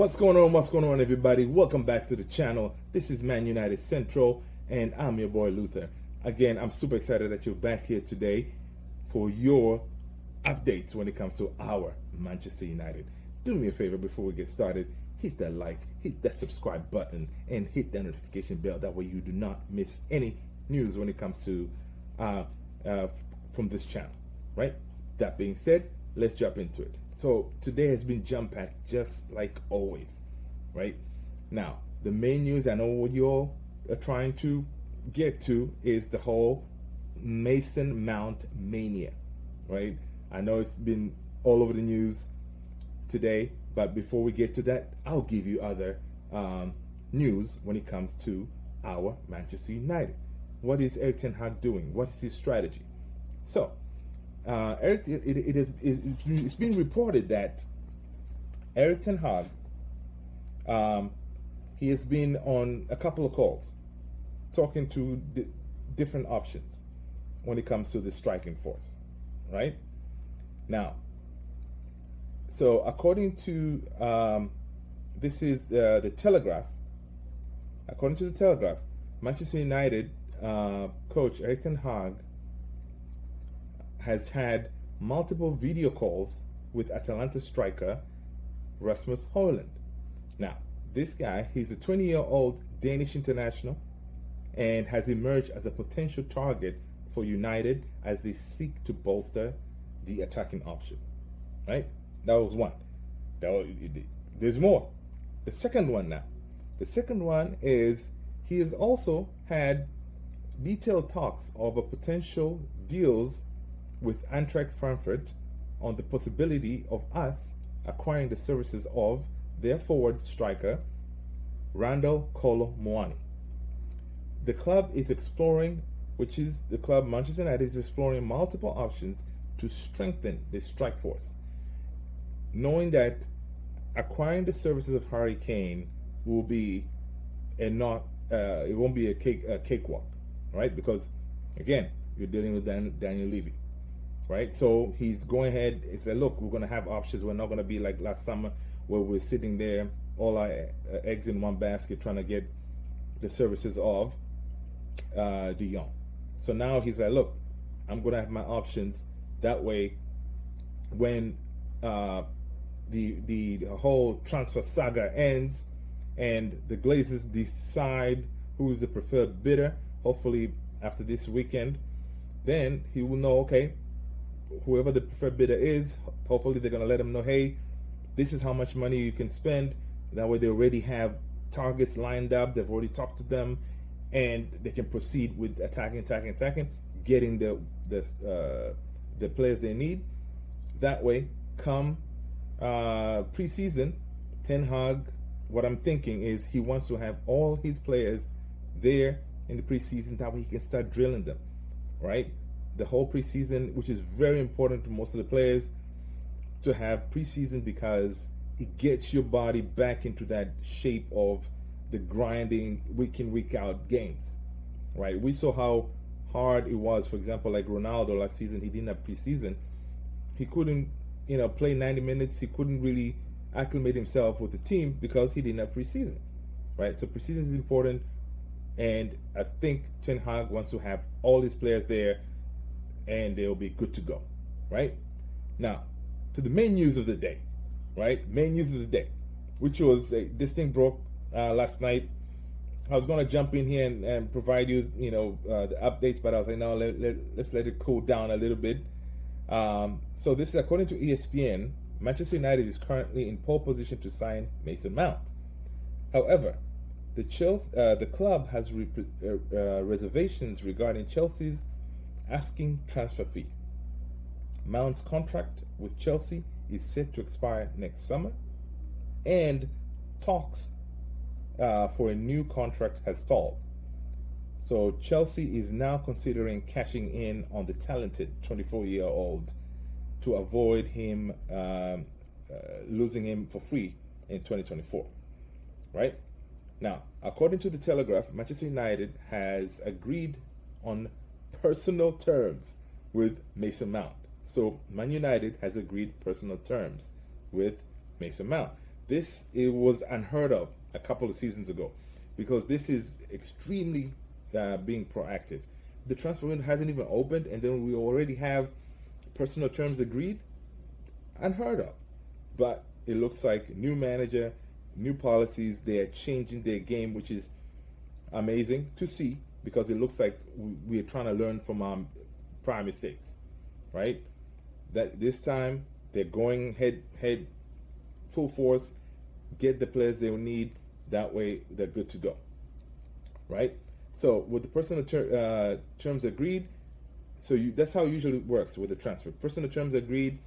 What's going on? What's going on, everybody? Welcome back to the channel. This is Man United Central, and I'm your boy Luther. Again, I'm super excited that you're back here today for your updates when it comes to our Manchester United. Do me a favor before we get started. Hit that like, hit that subscribe button, and hit that notification bell. That way you do not miss any news when it comes to from this channel, right? That being said, let's jump into it. So today has been jam-packed just like always, right? Now, the main news, I know what you all are trying to get to, is the whole Mason Mount mania, right? I know it's been all over the news today, but before we get to that, I'll give you other news when it comes to our Manchester United. What is Erik ten Hag doing? What is his strategy? So, it's been reported that Erik ten Hag, he has been on a couple of calls talking to different options when it comes to the striking force, right? Now, so according to this is the Telegraph. According to the Telegraph, Manchester United coach Erik ten Hag has had multiple video calls with Atalanta striker Rasmus Højlund. Now, this guy, he's a 20-year-old Danish international and has emerged as a potential target for United as they seek to bolster the attacking option, right? That was one. There's more. The second one now. The second one is he has also had detailed talks of a potential deals with Eintracht Frankfurt on the possibility of us acquiring the services of their forward striker, Randall Kolo Muani. The club is exploring, which is the club Manchester United is exploring multiple options to strengthen the strike force, knowing that acquiring the services of Harry Kane will be it won't be a cakewalk, right? Because again, you're dealing with Daniel Levy. Right, so he's going ahead and said, look, we're going to have options. We're not going to be like last summer where we're sitting there, all our eggs in one basket, trying to get the services of De Jong. So now he's like, look, I'm going to have my options. That way, when the whole transfer saga ends and the Glazers decide who is the preferred bidder, hopefully after this weekend, then he will know, okay, whoever the preferred bidder is, hopefully they're going to let him know, hey, this is how much money you can spend. That way they already have targets lined up. They've already talked to them, and they can proceed with attacking, getting the players they need. That way, come preseason, Ten Hag, what I'm thinking is he wants to have all his players there in the preseason. That way he can start drilling them, right? The whole preseason, which is very important to most of the players, to have preseason because it gets your body back into that shape of the grinding week in, week out games, right? We saw how hard it was. For example, like Ronaldo last season, he didn't have preseason. He couldn't, play 90 minutes. He couldn't really acclimate himself with the team because he didn't have preseason, right? So preseason is important, and I think Ten Hag wants to have all his players there, and they'll be good to go, right? Now, to the main news of the day, right? Main news of the day, which was this thing broke last night. I was going to jump in here and provide you, the updates, but I was like, no, let's let it cool down a little bit. So this is according to ESPN. Manchester United is currently in pole position to sign Mason Mount. However, the club has reservations regarding Chelsea's asking transfer fee. Mount's contract with Chelsea is set to expire next summer, and talks for a new contract has stalled. So Chelsea is now considering cashing in on the talented 24-year-old to avoid him losing him for free in 2024. Right? Now, according to the Telegraph, Manchester United has agreed on personal terms with Mason Mount. So Man United has agreed personal terms with Mason Mount. it was unheard of a couple of seasons ago, because this is extremely being proactive. The transfer window hasn't even opened, and then we already have personal terms agreed. Unheard of. But it looks like new manager, new policies, they are changing their game, which is amazing to see, because it looks like we are trying to learn from our prior mistakes, right? That this time they're going head full force, get the players they will need. That way they're good to go, right? So with the personal terms agreed, so that's how it usually works with the transfer. Personal terms agreed,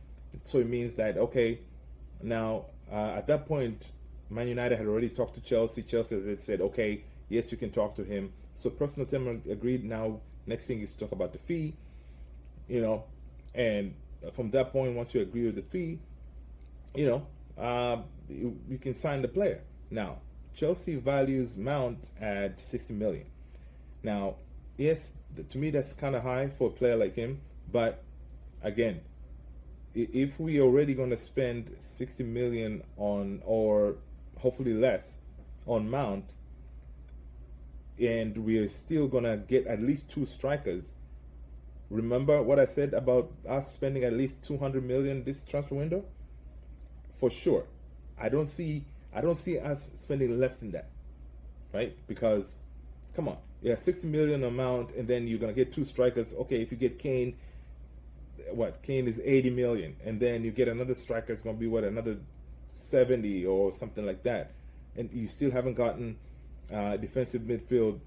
so it means that, okay, now at that point, Man United had already talked to Chelsea. Chelsea had said, okay, yes, you can talk to him. So personal terms agreed. Now, next thing is to talk about the fee, and from that point, once you agree with the fee, you can sign the player. Now, Chelsea values Mount at 60 million. Now, yes, to me that's kind of high for a player like him, but again, if we already going to spend 60 million on, or hopefully less, on Mount, and we're still going to get at least 2 strikers. Remember what I said about us spending at least 200 million this transfer window? For sure. I don't see us spending less than that, right? Because, come on, 60 million amount, and then you're going to get 2 strikers. Okay, if you get Kane, Kane is 80 million, and then you get another striker, it's going to be another 70 or something like that, and you still haven't gotten defensive midfield,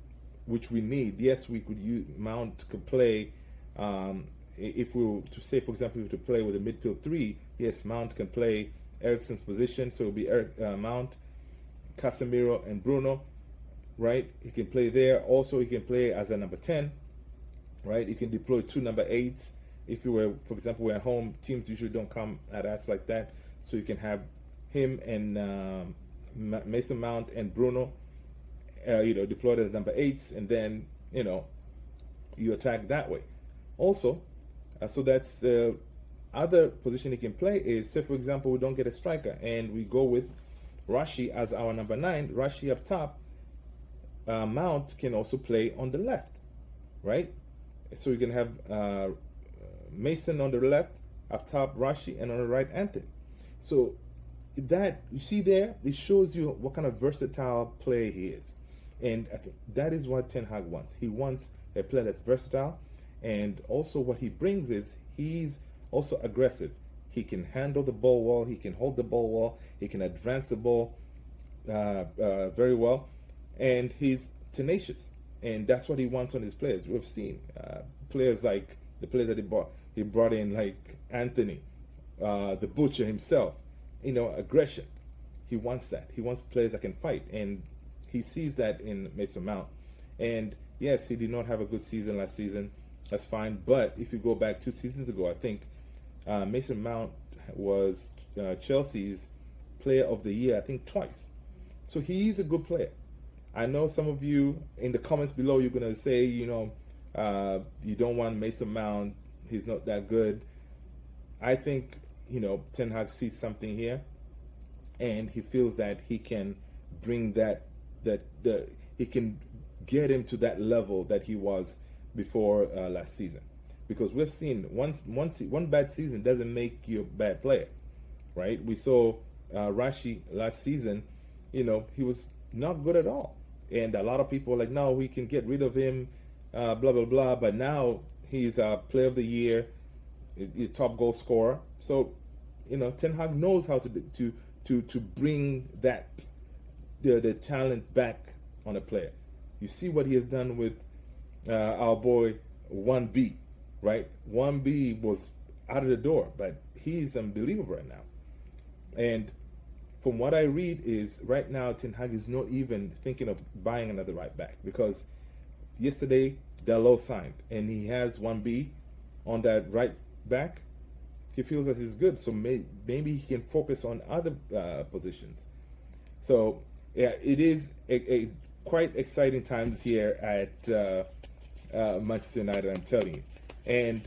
which we need. Yes, we could use Mount could play. If we were to say, for example, if we were to play with a midfield 3, yes, Mount can play Eriksen's position, so it'll be Mount, Casemiro, and Bruno, right? He can play there. Also, he can play as a number 10, right? He can deploy 2 number 8s. If you were, for example, we're at home, teams usually don't come at us like that, so you can have him and Mason Mount and Bruno, deployed as number 8s, and then you attack that way. Also, so that's the other position he can play is, say for example, we don't get a striker and we go with Rashi as our number 9. Rashi up top. Mount can also play on the left, right? So you can have Mason on the left, up top Rashi, and on the right Anthony. So that you see there, it shows you what kind of versatile player he is, and I think that is what Ten Hag wants. He wants a player that's versatile, and also what he brings is he's also aggressive. He can handle the ball well, he can hold the ball well, he can advance the ball very well, and he's tenacious, and that's what he wants on his players. We've seen players like the players that he brought in, like Anthony, the Butcher himself, aggression. He wants that. He wants players that can fight, and he sees that in Mason Mount. And yes, he did not have a good season last season. That's fine. But if you go back 2 seasons ago, I think Mason Mount was Chelsea's player of the year, I think twice. So he's a good player. I know some of you in the comments below, you're going to say, you don't want Mason Mount. He's not that good. I think, Ten Hag sees something here, and he feels that he can bring he can get him to that level that he was before last season. Because we've seen one bad season doesn't make you a bad player, right? We saw Rashi last season, he was not good at all. And a lot of people were like, no, we can get rid of him, blah, blah, blah. But now he's a player of the year, top goal scorer. So, Ten Hag knows how to bring that, the talent back on a player. You see what he has done with our boy 1B, right? 1B was out of the door, but he's unbelievable right now. And from what I read is right now Ten Hag is not even thinking of buying another right back, because yesterday Dalot signed and he has 1B on that right back. He feels that he's good, so maybe he can focus on other positions. So yeah, it is a quite exciting times here at Manchester United, I'm telling you. And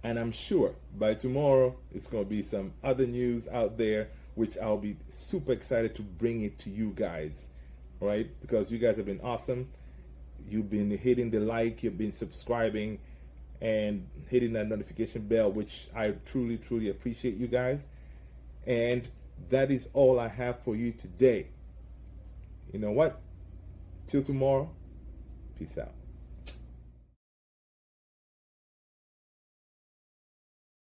I'm sure by tomorrow it's going to be some other news out there which I'll be super excited to bring it to you guys, right? Because you guys have been awesome. You've been hitting the like, you've been subscribing, and hitting that notification bell, which I truly, truly appreciate you guys. And that is all I have for you today. You know what? Till tomorrow, peace out.